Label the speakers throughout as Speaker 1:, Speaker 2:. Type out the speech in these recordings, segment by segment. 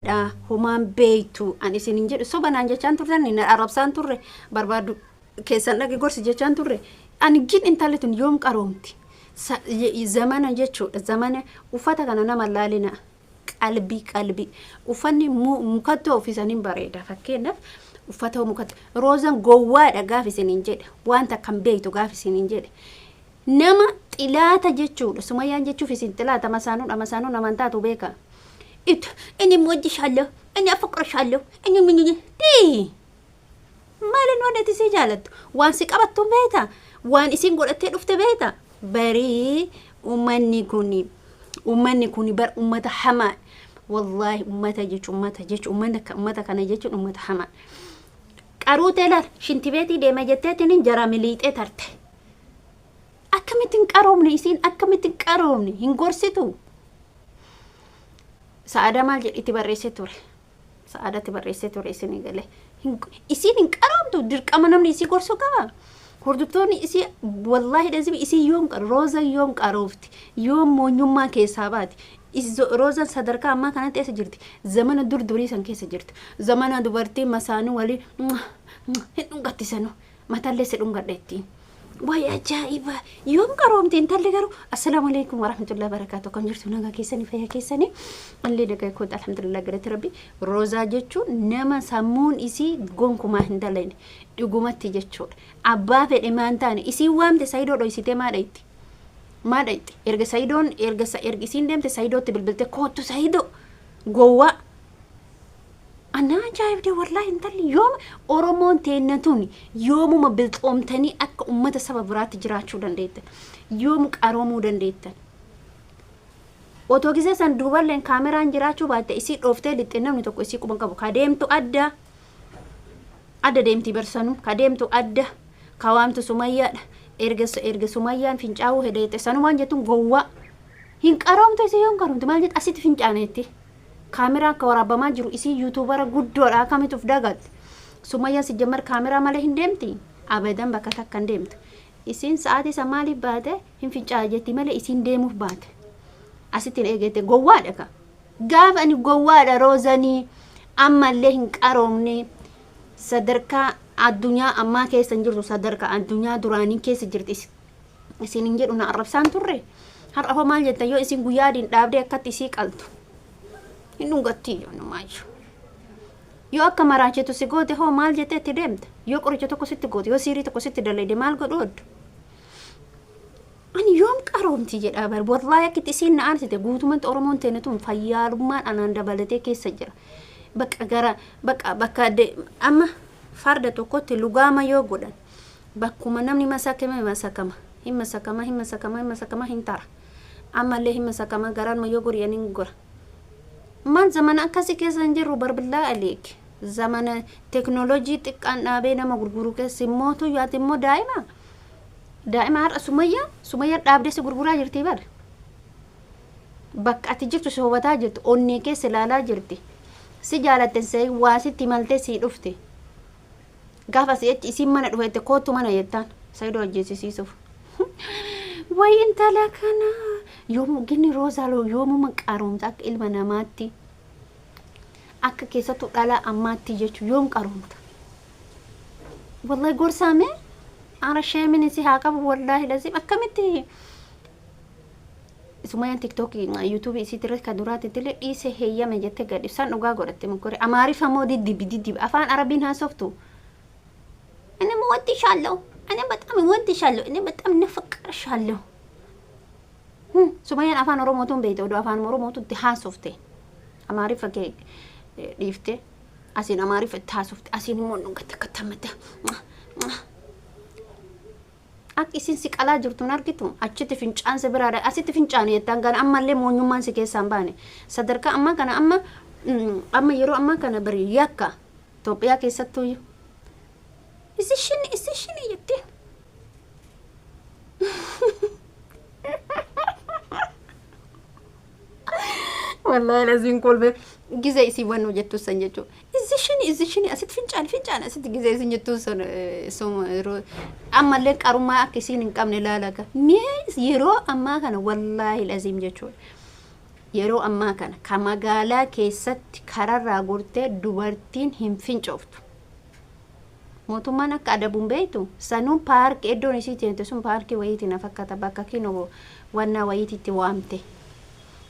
Speaker 1: Humaan beeytu ani isinin jedhu sobanaan jechaan turtan inni arrabsaan turre barbaadu keessan dhaqe gorsi jechaan turre ani gin intalli tun yoom qaroomti zamana jechuudha zamana uffata kana nama laalina qalbii uffanni mukattoo ofiisaniin bareeda fakkeenyaaf uffata mukattoo roozan gowwaadha gaaf isinin jedhe wanta kan beeytu gaaf isinin jedhe nama xilaata jechuudha sumayyaan jechuuf isin xilaata masaanuu namantaatu beeka ini mojjishallo ini afaqrashallo ini minni maalin wadati si jaalattu waan si qabattu beeta waan isin godhattee dhufte beeta bari ummanni kuni bar ummata hamaa wallahi ummata kana jechuun ummata hamaa qaruutee laal shintibeetii deema jetteetiin jara miliixee tarte akkamittiin qaroomne hin gorsitu Saada maal jedhiti barreessee ture. Saadatti barreessee ture isin galee. Isin hin qaroomtu dirqama namni isii gorsu qaba. Hordoftoonni isii wallahi dazib isii yoom rooza yoom qaroofti. Yoom moonyummaa keessaa baati. Roozan sadarkaa ammaa kanatti eessa jirti. Zamana durii san keessa jirti. Zamana dubartii masaanuu walii hin dhungattisanu. Matallee si dhungadheettiin. Way ajaa'iba yoom qaroomti intalli garuu assalaamu alaykum warahmatullahi wabarakatuh kan jirtu nagaa keessanii fayyaa keessanii illee nagaa koota alhamdulillah galatti rabbi roozaa jechuun nama sammuun isii gonkumaa hin dalayne dhugumatti jechuudha abbaa fedhe maan taane isii waamte saayidoo dhoysitee maadhayti erga isiin deemte saayidootti bilbilte kootu saayidoo gowwaa Ana ajaa'ibde wallahi intalli yoom Oromoon teennatuun yoomuma bilxoomtanii akka ummata saba biraatti jiraachuu dandeettan yoom qaroomuu dandeettan otoo gisee san duuballeen kaameraan jiraachuu baatte isii dhooftee lixxee namni tokko isii quban qabu kadeemtu adda deemti barsanu kadeemtu adda kawaamtu sumayyaadha erga sumayyaan fincaa'uu hedeete sanumaan jettuun gowwaa hin qaroomtu isii yoom qaroomtu maal jette asitti fincaaneetti Kamera ka warabamaa jiru isi YouTubera guddoodha kamituuf dagat Sumayyaa si jammar kamera malee hin deemti abadan bakka takka hin deemtu isin sa'aatii samaali baate hin fincaa jetti malee isin deemuuf baate asitti eegete gowwaadha ka gaafa ani gowwaadha roozanii ammallee hin qaroomne sadarkaa addunyaa ammaa keessa jirtu sadarkaa addunyaa duraanii keessa jirti isin hin jedhu na arrabsaan turre har'a maal jetta yoo isin guyyaadin dhaabdee akkatti isii qaltu Inungatti no maayo. Yoo akka maraachetu si goote hoo maal jetteetti deemta. Yoo qoricha tokko sitti goote yoo siirii tokko sitti dalleede maal godhooddu. Ani yoom qaroomti jedhaa bar wallahi akkitti isiin na aansite guutumatti Oromoon teenetuun fayyaalummaan anaan dabalatee keessa jira. Bakka amma farda tokkotti lugaama yoo godhan bakkuma namni masakama hin tara. Ammallee hin masakama garaan yoo goriyaniin gora. Man zaman akkasi keessan jirru barbillaa aleek zamana teknoolojii xiqqaan dhaabee nama gurguru keessi mootu yaati immoo daa'ima har'a sumayyaa dhaabdee si gurguraa jirti bar bakka ati jirtu si hubataa jirtu onnee keessa ilaalaa jirti si jaalatten see waasitti maltee si dhufte gaafa si'achi isiin mana dhufeette kootu mana jettaan sayidoo ajjeesisiisuuf way intala kana yoom ginni roozaaloo yoomuma qaroomta akka ilma namaatti akka keessattuu dhala ammaatti jechuun yoom qaroomta wallahi gorsaame ara sheemin isi haa qabu wallahi lazim akkamitti Sumayyaan TikTok YouTube isi tirre ka duraatti tille dhiise heeyyame jette gadhiisaan dhugaa godhatte mukore amaarifa moo diddibi afaan arabiin haasoftu እኔ እወድሻለሁ እኔ በጣም እወድሻለሁ እኔ በጣም ነፍቅርሻለሁ Sumayyaan afaan Oromootuun beekte oduu afaan Oromootuutti haasofte amaarifa kee dhiifte asiin amaarifa itti haasofte asiin immoo dhungatte kattamate akka isin si qalaa jirtuun argitu achitti fincaan si biraadha asitti fincaan jettaan gana ammallee moonyummaan si keessaan baane sadarkaa ammaa kana amma yeroo ammaa kana bari yakka Itoophiyaa keessattuu isishini jettee والله لازم كل به جزء يسيبون وجدتو سنجتو إزشني أسد فنجان أسد جزء سنجتو سوم أما لك أروما أكسين إنكم نلالك ميز يرو أما كان والله لازم جتو yeroo ammaa kana ka magaalaa keessatti kararraa gortee dubartiin hin fincooftu. Mootummaan akka adabuun beektu sanuun paarkii iddoon isii teente sun paarkii wayiitii na fakkaata bakka kinoo wannaa wayiitiitti waamte.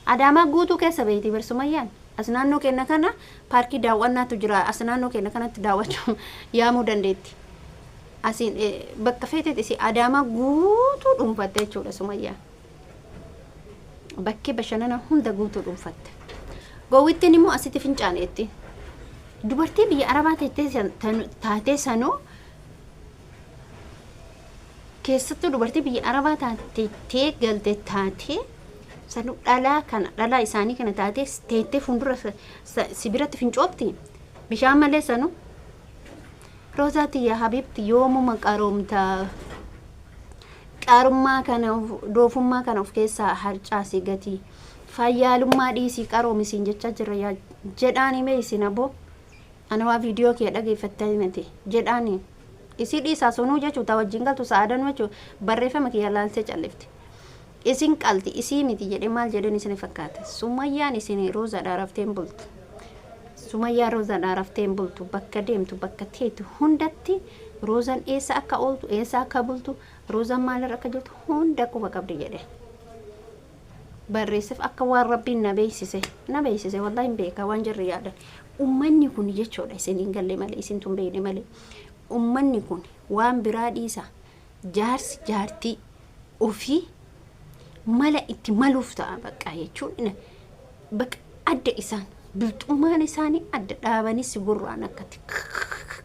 Speaker 1: Adaamaa guutuu keessa beekti Sumayyaan. As naannoo keenya kana paarkii daawwannaatu jira. As naannoo keenya kanatti daawwachuu yaamuu dandeetti. Asiin bakka feetetti si Adaamaa guutuu dhuunfatte jechuudha Sumayyaan. Bakki bashannana hunda guutuu dhuunfatte. Gowwittiin immoo asitti fincaaneetti. Dubartii biyya Arabaa taatee sanuu keessattuu dubartii biyya Arabaa taatee galte taatee sanuu dhalaa isaanii kana taatee teettee fuuldura sibiratti fincoofti. Bishaan malee sanuu Roozaati yaa Habibti yoomuma qaroomtaa qarummaa kana doofummaa kana of keessaa harcaasii gatii fayyaalummaa dhiisii qaroomisiin jecha jira jedhaanii mee isin aboo. Ana waa viidiyoo kee dhageeffattanii miti jedhaanii isii dhiisaa sunuu jechuun taa wajjin galtu sa'aadan jechuun barreeffama kiyya laaltee callifte isin qalti isii miti jedhee maal jedhan isin fakkaata. Sumayyaan isin Roozaadhaa rafteen bultu. Sumayyaa Roozaadhaa rafteen bultu bakka deemtu bakka teetu hundatti Roozaan eessa akka ooltu eessa akka bultu Roozaan maalirra akka jirtu hunda quba qabdi jedhe. Barreessif akka waan rabbiin na beeksise wallahi hin beeka waan jirri yaadan. Ummanni kun jechuudha isin galle malee isin tun beekne malee ummanni kun waan biraa dhiisa jaarsi jaartii ofii mala itti maluuf ta'a bakka jechuudha. Bakka adda isaan bilxummaan isaanii adda dhaabanis gurraan akkatti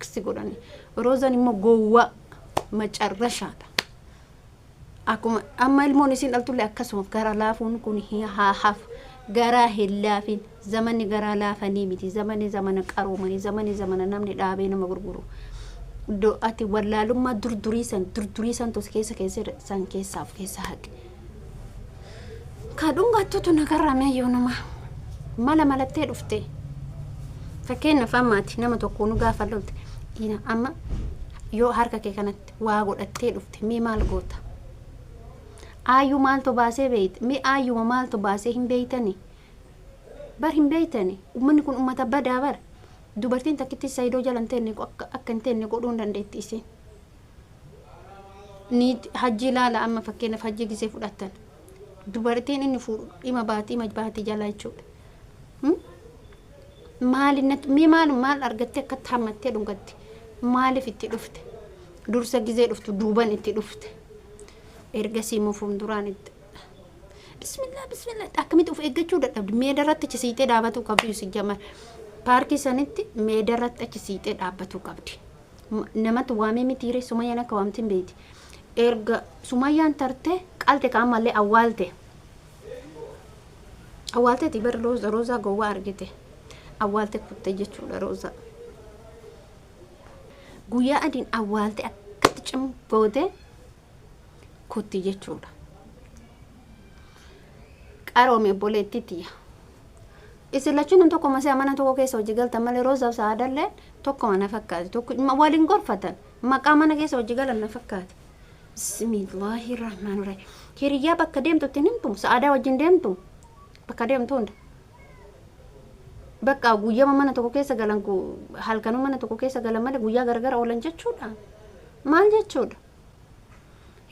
Speaker 1: si godhani. Roozaan immoo gowwaa macarrashaadha. Akkuma amma ilmoon isin dhaltullee akkasuma gara laafuun kun haaf gara hillaafin zamanni gara laafanii miti zamana qaroomanii zamana namni dhaabee nama gurguru. Do'ati wallaalummaa durduriisan tos san keessaaf keessa haqe. Kadhungattutu nagarramee yoo nama malattee dhufte. Fakkeenyaaf ammaati nama tokko nu gaafa lolte amma yoo harka kee kanatti waa godhattee dhufte mee maal goota? Ayu maaltu baasee beeyte mi ayyuma maaltu baasee hin beeytani bar hin beeytani ummanni kun ummata badaa bar dubartiin takkitti saayidoo jalan teenne akka hin teenne godhuun dandeetti isin ni hajji laala amma fakkeenyaaf hajji gisee fudhatan dubartiin inni fuudhu dhima baatii jala jechuudha. Maal argattee akka taamattee dhungatti maaliif itti dhufte dursa gisee dhuftu duuban itti dhufte. Ergasii mufuun duraan itti bismillah akkamitti of eeggachuu dadhabdi meedarratti achi siitee dhaabbatuu qabdi si jamal paarkii sanitti meedarratti achi siitee dhaabbatuu qabdi namatti waamee mitiire Sumayyaan akka waamtiin beeti erga Sumayyaan tarte qalte kaamallee awwaalteeti bar Roozaa gowwaa argite awwaalte kutte jechuudha Roozaa guyyaa adiin awwaalte akkatti cim goote kutti jechuudha. Qaroome boleettitiya. Isin lachuun tokko masee mana tokko keessa hojii galtan malee Roozaaf Sa'aadallee tokko mana fakkaate tokko waliin gorfatan maqaa mana keessa hojii galan na fakkaate. Bismillahirrahmanirrahim. Hiriyaa bakka deemtutti himtu Sa'aadaa wajjin deemtu bakka deemtu hunda. Bakka guyyaa mana tokko keessa galan halkanuu mana tokko keessa galan malee guyyaa gargar oolan jechuudha. Maal jechuudha?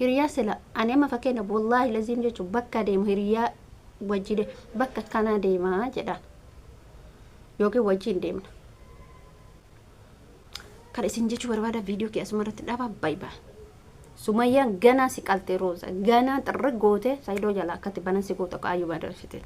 Speaker 1: Hiriyaa sila ani amma fakkeenya wallahi lazim jechuun bakka deemu hiriyaa wajjide bakka kana deemaa jedha yookiin wajjin deemna. Kan isin jechuu barbaada viidiyoo kee asumarratti dhaabaa bye. Sumayyaan ganaa si qaltee Rooza ganaa xirri goote saayidoo jala akkatti banan si goota qaayyuu badarshite.